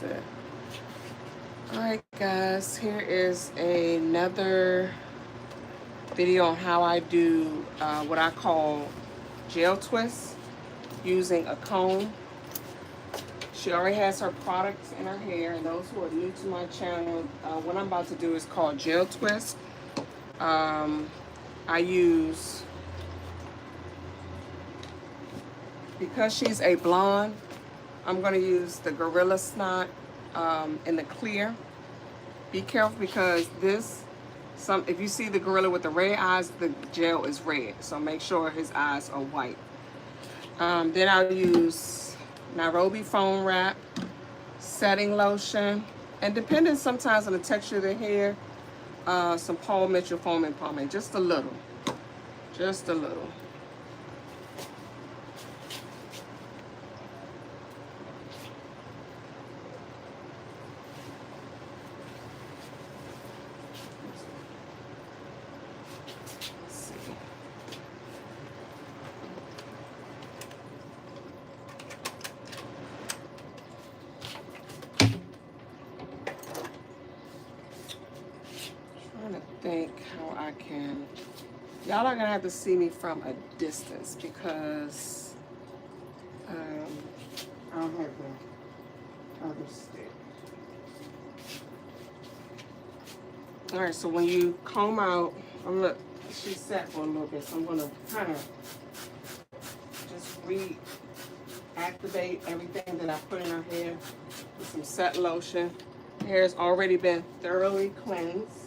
that's it. Alright guys, here is another video on how I do what I call gel twists using a comb. She already has her products in her hair, and those who are new to my channel, what I'm about to do is called gel twist. I use, because she's a blonde, I'm going to use the Gorilla Snot in the clear. Be careful because this, if you see the gorilla with the red eyes, the gel is red. So make sure his eyes are white. Then I'll use Nairobi foam wrap, setting lotion, and depending sometimes on the texture of the hair, some Paul Mitchell foaming pomade, just a little. Just a little. Trying to think how I can. Y'all are gonna have to see me from a distance because I don't have the other stick. All right, so when you comb out, oh look, she's set for a little bit, so I'm gonna kind of just reactivate everything that I put in her hair with some set lotion. Her hair's already been thoroughly cleansed.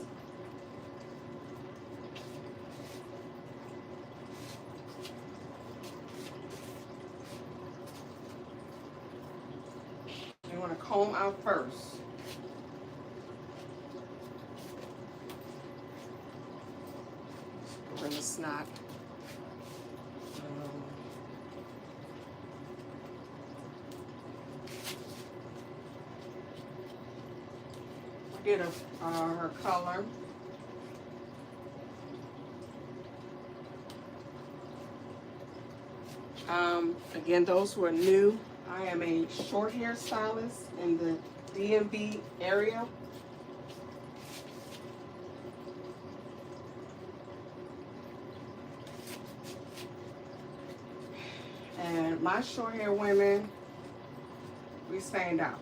You want to comb out first. Gorilla Snot. Get her color. Again, those who are new, I am a short hair stylist in the DMV area. And my short hair women, we stand out.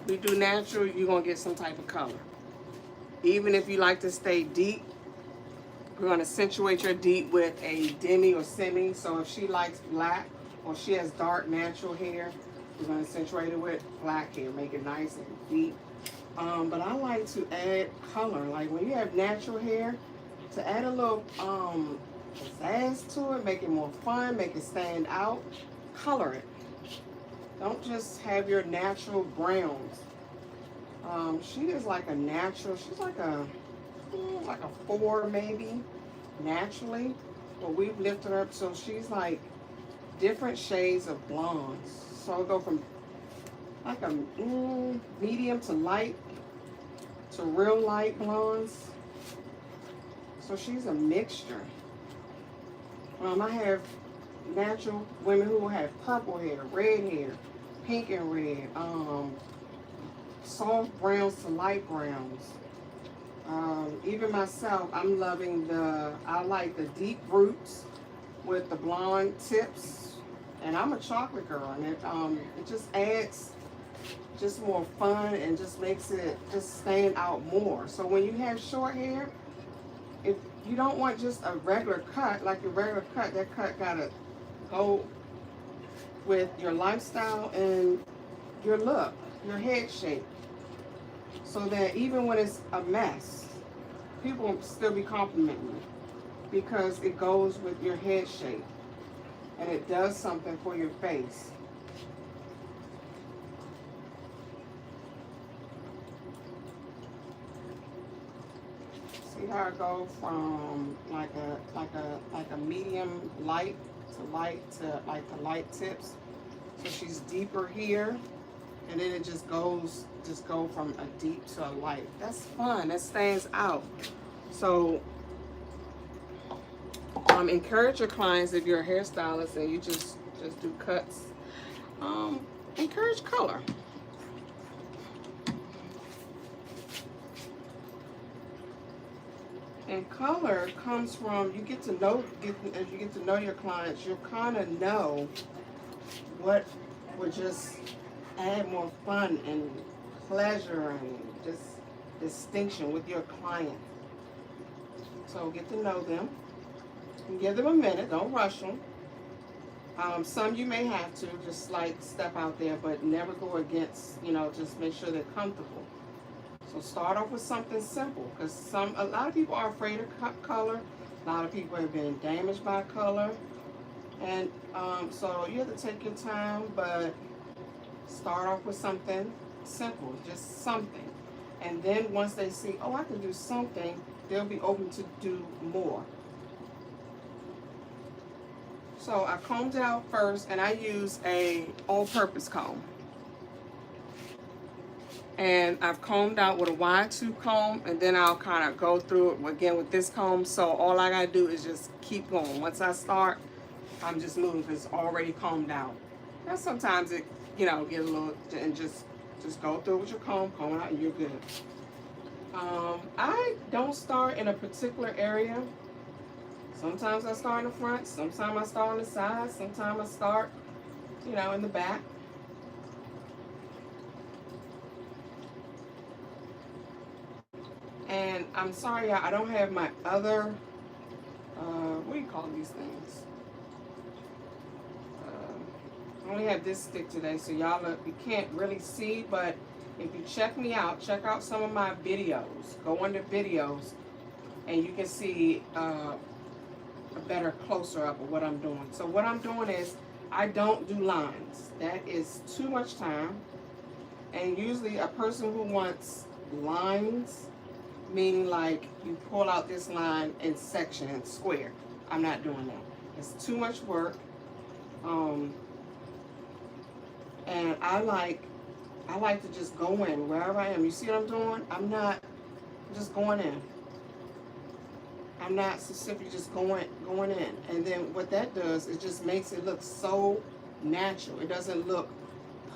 We do natural, you're gonna get some type of color. Even if you like to stay deep, we're gonna accentuate your deep with a demi or semi. So if she likes black or she has dark natural hair, we're gonna accentuate it with black hair, make it nice and deep. But I like to add color. Like when you have natural hair, to add a little pizzazz to it, make it more fun, make it stand out, color it. Don't just have your natural browns. She is like a natural, she's like a 4 maybe, naturally. But we've lifted her up so she's like different shades of blondes. So I'll go from like a medium to light to real light blondes. So she's a mixture. I have natural women who have purple hair, red hair, pink and red, soft browns to light browns. Even myself, I'm loving I like the deep roots with the blonde tips, and I'm a chocolate girl, and it just adds just more fun and just makes it just stand out more. So when you have short hair, if you don't want just a regular cut, like your regular cut, that cut gotta go with your lifestyle and your look, your head shape, so that even when it's a mess, people will still be complimenting you because it goes with your head shape and it does something for your face. See how I go from like a medium light to like the light tips. So she's deeper here, and then it just go from a deep to a light. That's fun. That stands out. So encourage your clients, if you're a hairstylist and you just do cuts. encourage color. And color comes from, as you get to know your clients, you'll kind of know what would just add more fun and pleasure and just distinction with your client. So get to know them and give them a minute. Don't rush them. Some you may have to just like step out there, but never go against, just make sure they're comfortable. So start off with something simple, because a lot of people are afraid of color. A lot of people have been damaged by color. And so you have to take your time, but start off with something simple, just something. And then once they see, oh, I can do something, they'll be open to do more. So I combed it out first, and I use a all-purpose comb. And I've combed out with a wide tooth comb, and then I'll kind of go through it again with this comb. So all I gotta do is just keep going. Once I start, I'm just moving because it's already combed out. And sometimes it, get a little, and just go through with your comb out, and you're good. I don't start in a particular area. Sometimes I start in the front, sometimes I start on the side, sometimes I start, in the back. And I'm sorry, I don't have my other, what do you call these things? I only have this stick today, so you can't really see, but if you check me out, check out some of my videos. Go under videos, and you can see a better closer up of what I'm doing. So what I'm doing is, I don't do lines. That is too much time. And usually a person who wants lines, meaning like you pull out this line in section and square. I'm not doing that. It's too much work. And I like to just go in wherever I am. You see what I'm doing? I'm just going in. I'm not specifically just going in. And then what that does, it just makes it look so natural. It doesn't look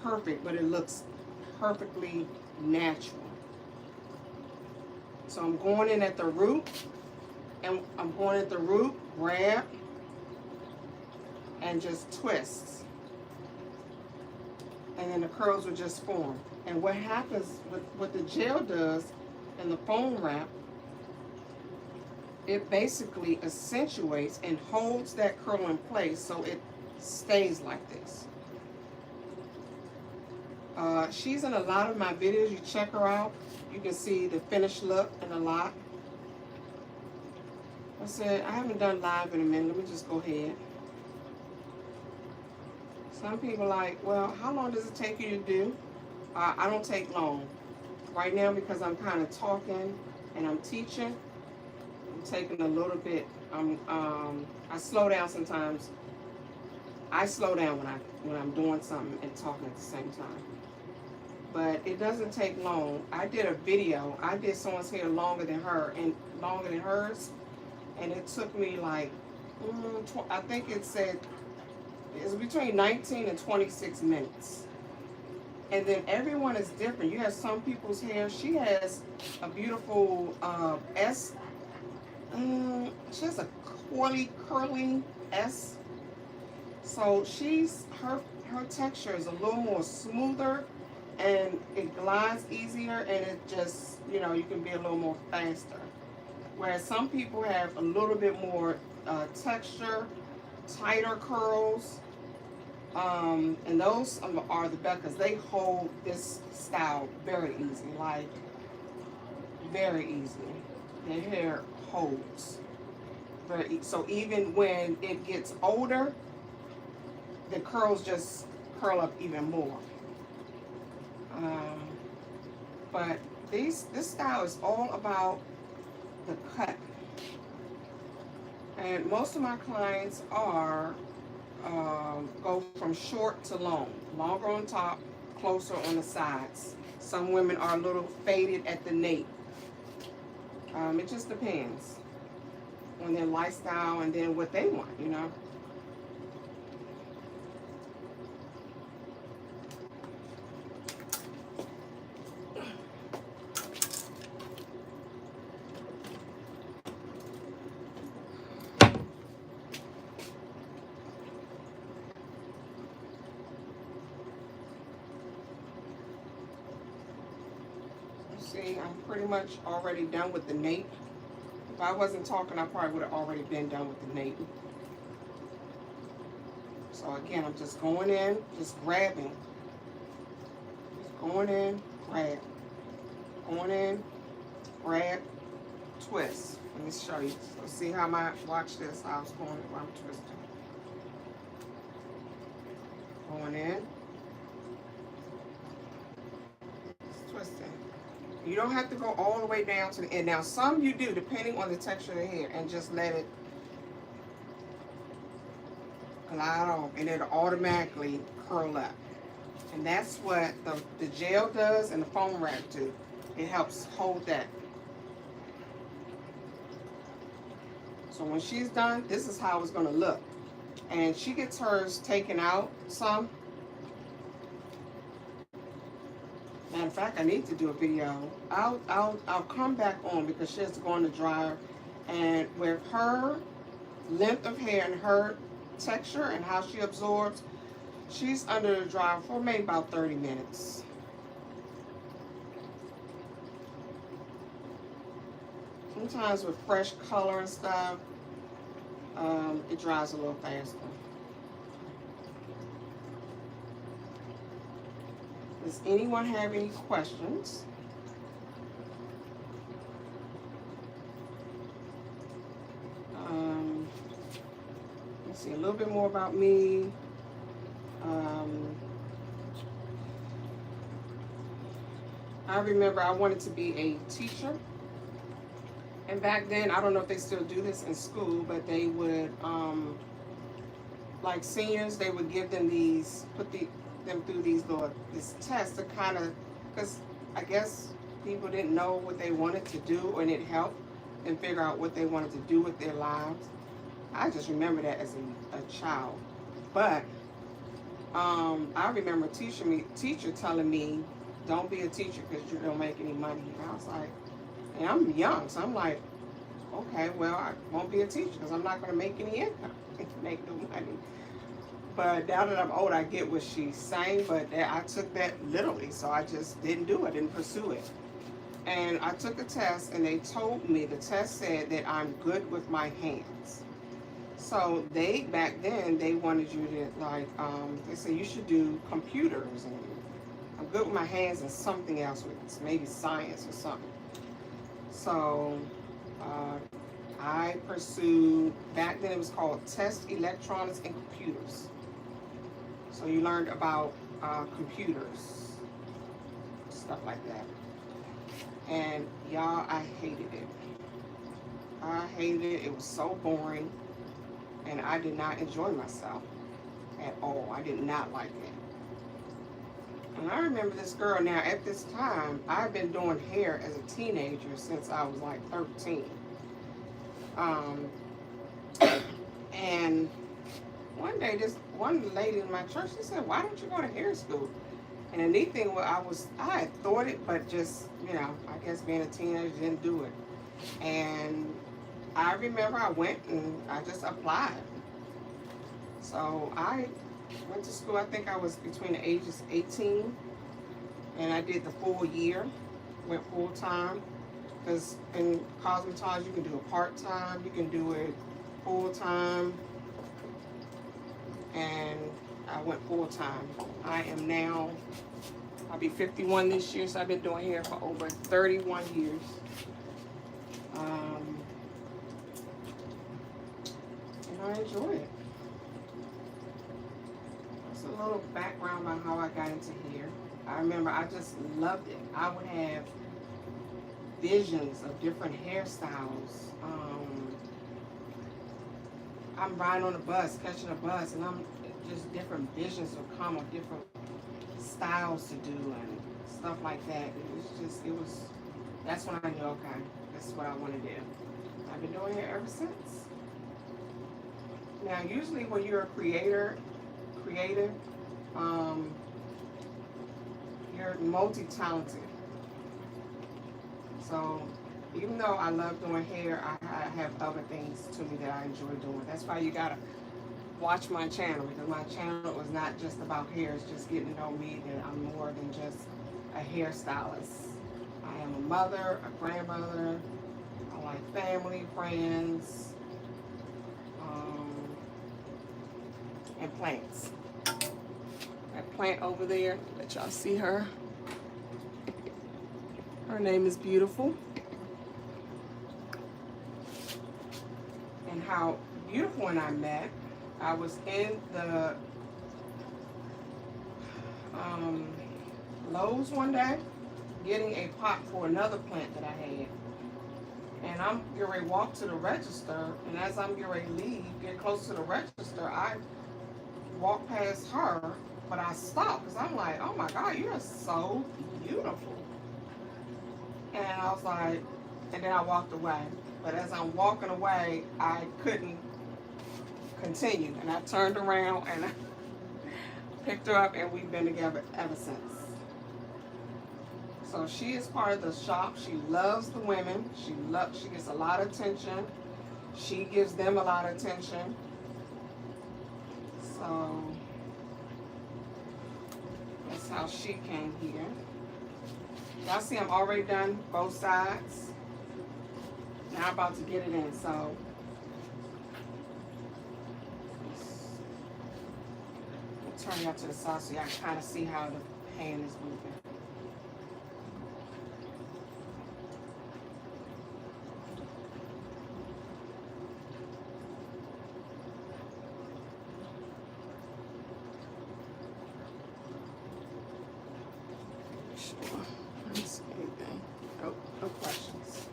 perfect, but it looks perfectly natural. So I'm going in at the root, and I'm going at the root, grab, and just twist. And then the curls will just form. And what happens, what the gel does in the foam wrap, it basically accentuates and holds that curl in place so it stays like this. She's in a lot of my videos. You check her out. You can see the finished look in a lot. I said, I haven't done live in a minute. Let me just go ahead. Some people are like, well, how long does it take you to do? I don't take long. Right now, because I'm kind of talking and I'm teaching, I'm taking a little bit. I slow down sometimes. I slow down when I'm doing something and talking at the same time. But it doesn't take long. I did a video. I did someone's hair longer than hers, and it took me like, I think it said it's between 19 and 26 minutes. And then everyone is different. You have some people's hair. She has a beautiful she has a curly S. So her texture is a little more smoother, and it glides easier, and it just, you can be a little more faster. Whereas some people have a little bit more texture, tighter curls, and those are the best because they hold this style very easy, like very easily. Their hair holds very easy. So even when it gets older, the curls just curl up even more. But this style is all about the cut. And most of my clients go from short to long. Longer on top, closer on the sides. Some women are a little faded at the nape. It just depends on their lifestyle and then what they want, See, I'm pretty much already done with the nape. If I wasn't talking, I probably would have already been done with the nape. So again, I'm just going in, just grabbing. Just going in, grab. Going in, grab, twist. Let me show you. So see how watch this, how I was going while I'm twisting. Going in. Just twisting. You don't have to go all the way down to the end. Now some you do, depending on the texture of the hair, and just let it glide off, and it'll automatically curl up. And that's what the gel does and the foam wrap do. It helps hold that. So when she's done, this is how it's gonna look. And she gets hers taken out some. Matter of fact, I need to do a video. I'll come back on because she has to go in the dryer. And with her length of hair and her texture and how she absorbs, she's under the dryer for maybe about 30 minutes. Sometimes with fresh color and stuff, it dries a little faster. Does anyone have any questions? Let's see a little bit more about me. I remember I wanted to be a teacher. And back then, I don't know if they still do this in school, but they would, like seniors, they would give them these, put them through this test to kind of, because I guess people didn't know what they wanted to do, and it helped them figure out what they wanted to do with their lives. I just remember that as a child. But I remember teacher telling me, don't be a teacher because you don't make any money. And I was like, and I'm young, so I'm like, okay, well, I won't be a teacher because I'm not going to make any income, make no money. But now that I'm old, I get what she's saying, but I took that literally, so I just didn't do it, didn't pursue it. And I took a test, and they told me, the test said that I'm good with my hands. So back then, they wanted you to, like, they said you should do computers, and I'm good with my hands and something else, with maybe science or something. So I pursued, back then it was called Test Electronics and Computers. So you learned about computers, stuff like that. And y'all, I hated it. I hated it. It was so boring. And I did not enjoy myself at all. I did not like it. And I remember this girl, now at this time, I've been doing hair as a teenager since I was like 13. And one day, this one lady in my church, she said, why don't you go to hair school? And the neat thing was, I had thought it, but just, you know, I guess being a teenager, didn't do it. And I remember I went and I just applied. So I went to school, I think I was between the ages 18, and I did the full year, went full time. Because in cosmetology, you can do it part-time, you can do it full-time, and I went full-time. I am now, I'll be 51 this year, so I've been doing hair for over 31 years. And I enjoy it. That's a little background about how I got into hair. I remember I just loved it. I would have visions of different hairstyles. I'm riding on a bus, catching a bus, and I'm just different visions will come of different styles to do and stuff like that. That's when I knew, okay, this is what I want to do. I've been doing it ever since. Now, usually when you're a creative, you're multi-talented. So even though I love doing hair, I have other things to me that I enjoy doing. That's why you gotta watch my channel, because my channel is not just about hair. It's just getting to know me, that I'm more than just a hairstylist. I am a mother, a grandmother. I like family, friends, um, and plants. That plant over there, let y'all see her. Her name is Beautiful. And how beautiful when I met, I was in the Lowe's one day getting a pot for another plant that I had. And I'm getting ready to walk to the register, and as I'm getting ready to leave, get close to the register, I walk past her, but I stopped because I'm like, oh my God, you're so beautiful. And I was like, and then I walked away. But as I'm walking away, I couldn't continue. And I turned around and I picked her up, and we've been together ever since. So she is part of the shop. She loves the women. She gets a lot of attention. She gives them a lot of attention. So that's how she came here. Y'all see I'm already done both sides. Now I'm about to get it in, so I'll turn it up to the side so y'all can kind of see how the hand is moving. No questions.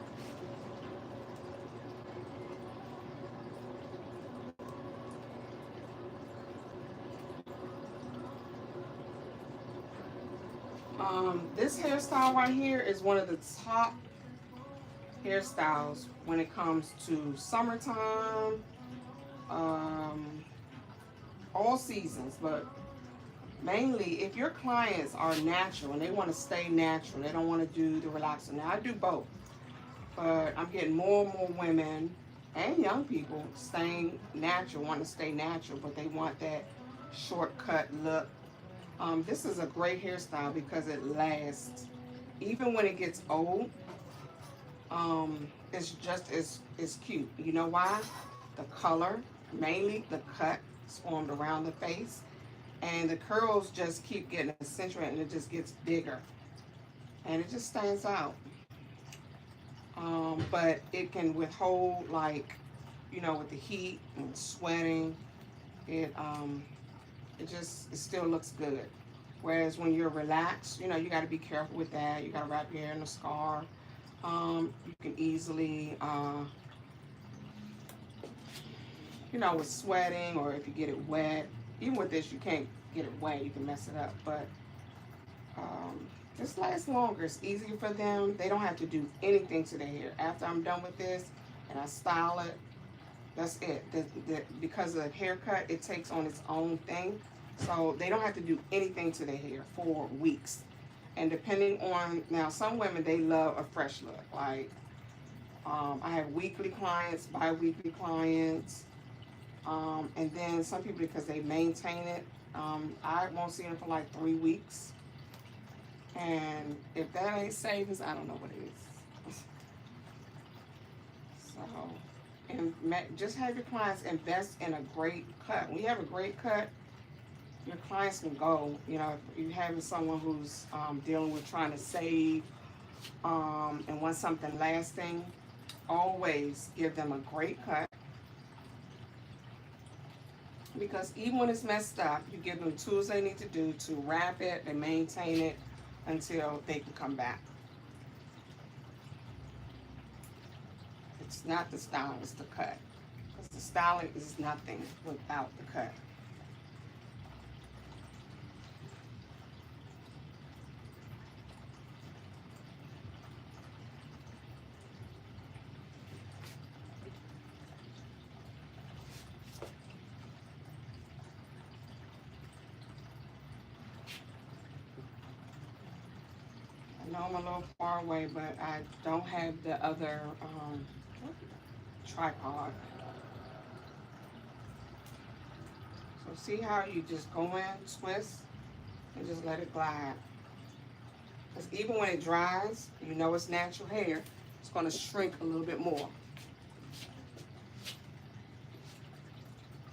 This hairstyle right here is one of the top hairstyles when it comes to summertime, all seasons, but mainly if your clients are natural and they want to stay natural, they don't want to do the relaxer. Now I do both, but I'm getting more and more women and young people staying natural, want to stay natural, but they want that shortcut look. This is a great hairstyle because it lasts. Even when it gets old, it's just as cute. You know why? The color, mainly the cut, is formed around the face. And the curls just keep getting accentuated and it just gets bigger. And it just stands out. But it can withhold, like, you know, with the heat and sweating, it still looks good. Whereas when you're relaxed, you know, you got to be careful with that. You got to wrap your hair in a scarf. You can easily, you know, with sweating or if you get it wet. Even with this, you can't get it wet. You can mess it up. But this lasts longer. It's easier for them. They don't have to do anything to their hair. After I'm done with this and I style it, that's it. Because of the haircut, it takes on its own thing. So they don't have to do anything to their hair for weeks. And depending on, now some women, they love a fresh look. Like, I have weekly clients, bi-weekly clients. And then some people, because they maintain it, I won't see them for like 3 weeks. And if that ain't savings, I don't know what it is. So, and just have your clients invest in a great cut. When you have a great cut, your clients can go. You know, if you're having someone who's dealing with trying to save and want something lasting, always give them a great cut. Because even when it's messed up, you give them the tools they need to do to wrap it and maintain it until they can come back. It's not the styling, it's the cut. Because the styling is nothing without the cut. I know I'm a little far away, but I don't have the other tripod. So see how you just go in, twist, and just let it glide. Because even when it dries, you know it's natural hair, it's going to shrink a little bit more.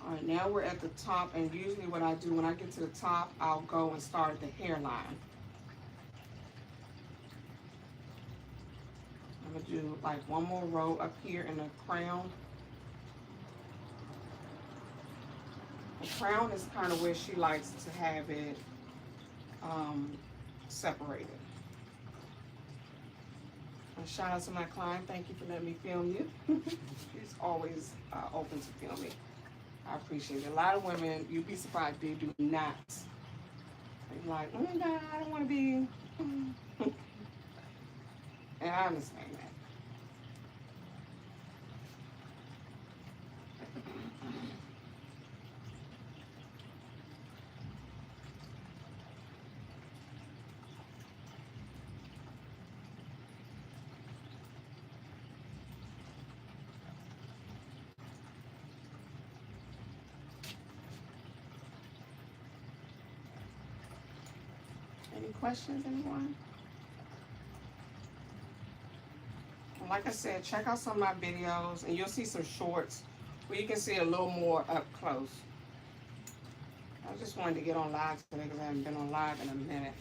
All right, now we're at the top, and usually what I do when I get to the top, I'll go and start at the hairline. I'm going to do like one more row up here in the crown. The crown is kind of where she likes to have it separated. And shout out to my client. Thank you for letting me film you. She's always open to film me. I appreciate it. A lot of women, you'd be surprised, they do not. They're like, oh God, I don't want to be. And I understand that. Any questions, anyone? Well, like I said, check out some of my videos, and you'll see some shorts where you can see a little more up close. I just wanted to get on live today because I haven't been on live in a minute.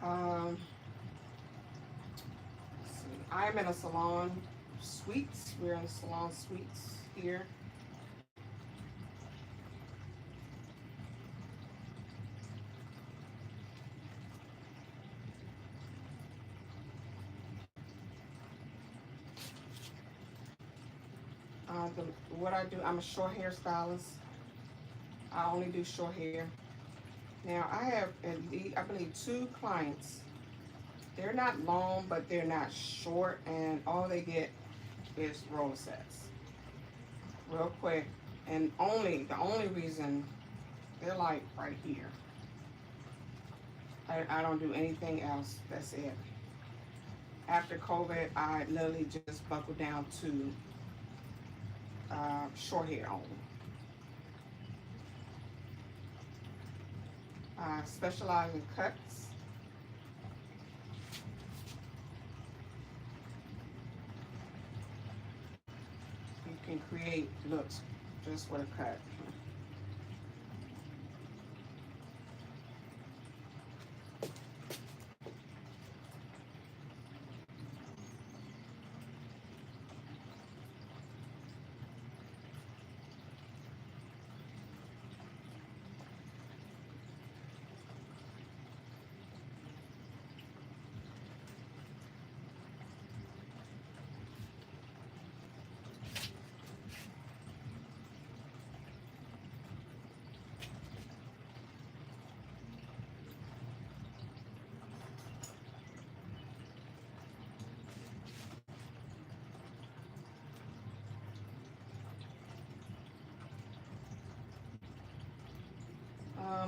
Let's see. I'm in a salon suites. We're in a salon suites here. What I do, I'm a short hair stylist. I only do short hair. Now I have at least, I believe, 2 clients. They're not long, but they're not short, and all they get is roll sets. Real quick. And the only reason they're like right here. I don't do anything else. That's it. After COVID, I literally just buckled down to short hair only. I specialize in cuts. You can create looks just with a cut.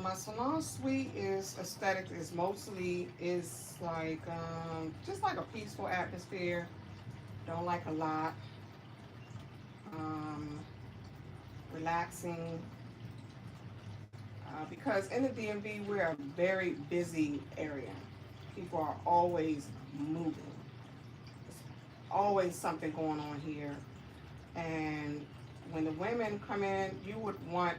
My salon suite is aesthetic. Is mostly is like just like a peaceful atmosphere. Don't like a lot. Relaxing. Because in the DMV we're a very busy area. People are always moving. always something going on here. And when the women come in, you would want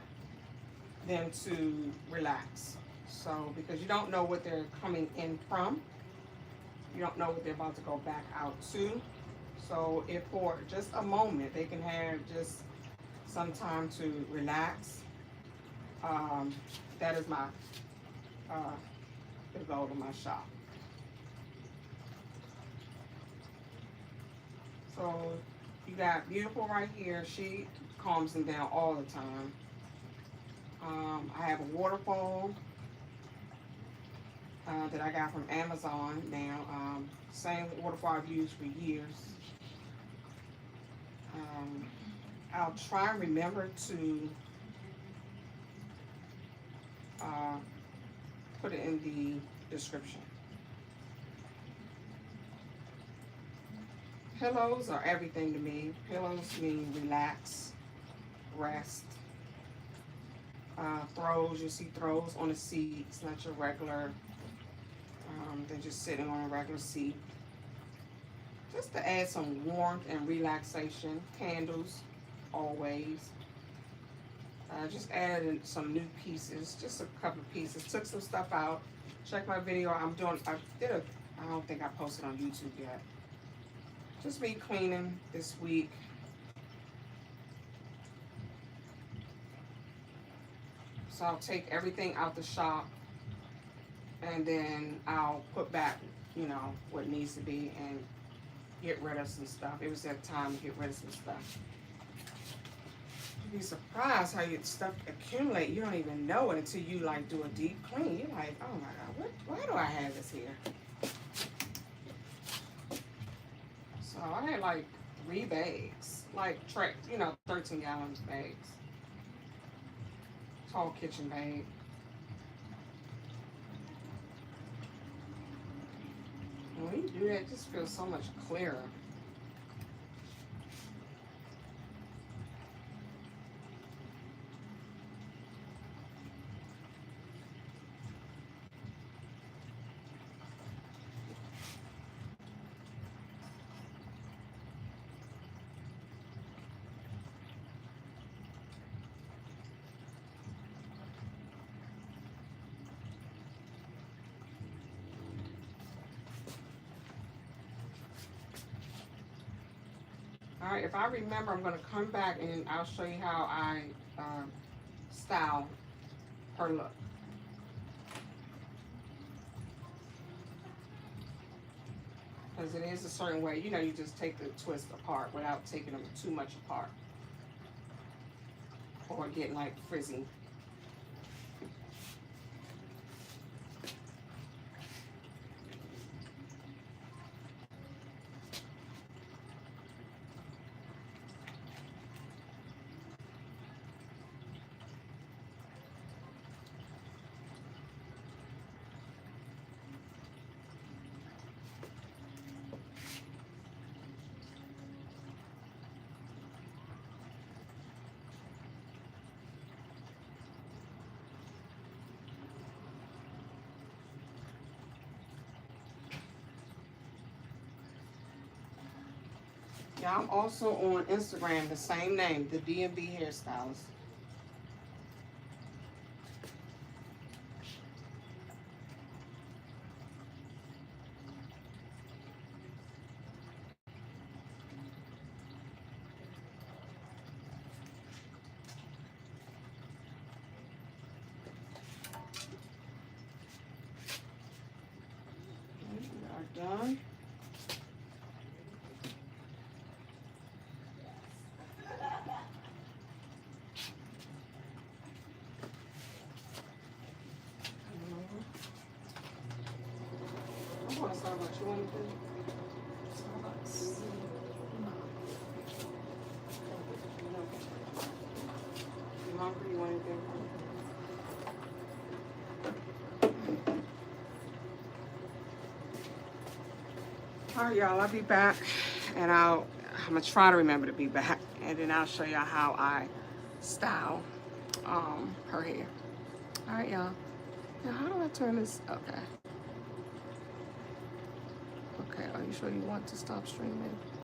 them to relax. So, because you don't know what they're coming in from. You don't know what they're about to go back out to. So if for just a moment they can have just some time to relax, that is my the goal of my shop. So you got Beautiful right here. She calms them down all the time. I have a waterfall that I got from Amazon now. Same waterfall I've used for years. I'll try and remember to put it in the description. Pillows are everything to me. Pillows mean relax, rest. Throws, you see throws on the seat. It's not your regular, they're just sitting on a regular seat. Just to add some warmth and relaxation. Candles, always. Just added some new pieces, just a couple of pieces. Took some stuff out. Check my video. I don't think I posted on YouTube yet. Just me cleaning this week. So I'll take everything out the shop and then I'll put back, you know, what needs to be and get rid of some stuff. It was that time to get rid of some stuff. You'd be surprised how your stuff accumulate. You don't even know it until you like do a deep clean. You're like, oh my God, why do I have this here? So I had like 3 bags, like 13-gallon bags. Tall kitchen bag. And when you do that, it just feels so much clearer. All right, if I remember, I'm going to come back and I'll show you how I style her look. Because it is a certain way, you know, you just take the twist apart without taking them too much apart. Or getting like frizzy. Yeah, I'm also on Instagram, the same name, the DMV Hairstylist. We are done. What you want to do? You hungry? You want anything? All right, y'all. I'll be back, and I'm gonna try to remember to be back, and then I'll show y'all how I style her hair. All right, y'all. Now, how do I turn this? Okay. Okay, are you sure you want to stop streaming?